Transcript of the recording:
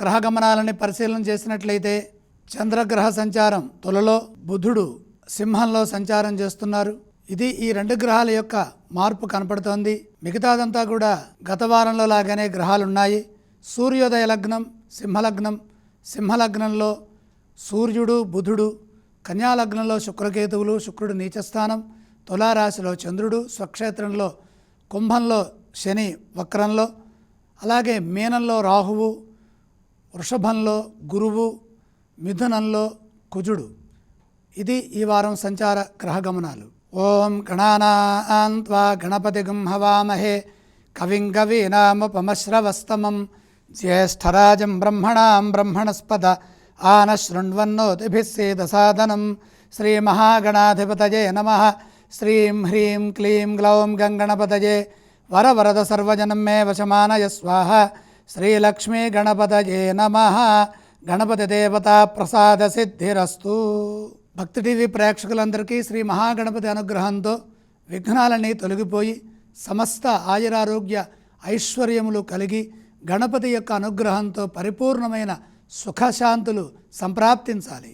గ్రహగమనాలని పరిశీలన చేసినట్లయితే చంద్రగ్రహ సంచారం తులలో, బుధుడు సింహంలో సంచారం చేస్తున్నారు. ఇది ఈ రెండు గ్రహాల యొక్క మార్పు కనపడుతోంది. మిగతాదంతా కూడా గత వారంలో లాగానే గ్రహాలు ఉన్నాయి. సూర్యోదయ లగ్నం సింహలగ్నం, సింహలగ్నంలో సూర్యుడు బుధుడు, కన్యాలగ్నంలో శుక్రకేతువులు, శుక్రుడు నీచస్థానం, తులారాశిలో చంద్రుడు, స్వక్షేత్రంలో కుంభంలో శని వక్రంలో, అలాగే మీనంలో రాహువు, వృషభంలో గురువు, మిథునంలో కుజుడు. ఇది ఈ వారం సంచార గ్రహగమనాలు. ఓం గణానాం త్వా గణపతిగం హవామహే కవిం కవీనాముపమశ్రవస్తమం జ్యేష్ఠరాజం బ్రహ్మణాం బ్రహ్మణస్పద ఆనశృణ్వన్నోతిభిः సేదసాదనం. శ్రీమహాగణాధిపతయే నమః. శ్రీం హ్రీం క్లీం గ్లౌం గంగణపతయే వరవరద సర్వజనం మే వశమానయ స్వాహ. శ్రీలక్ష్మీ గణపతయే నమః. గణపతి దేవతా ప్రసాద సిద్ధిరస్తు. భక్తి టీవీ ప్రేక్షకులందరికీ శ్రీ మహాగణపతి అనుగ్రహంతో విఘ్నాలన్నీ తొలగిపోయి సమస్త ఆయురారోగ్య ఐశ్వర్యములు కలిగి గణపతి యొక్క అనుగ్రహంతో పరిపూర్ణమైన సుఖశాంతులు సంప్రాప్తించాలి.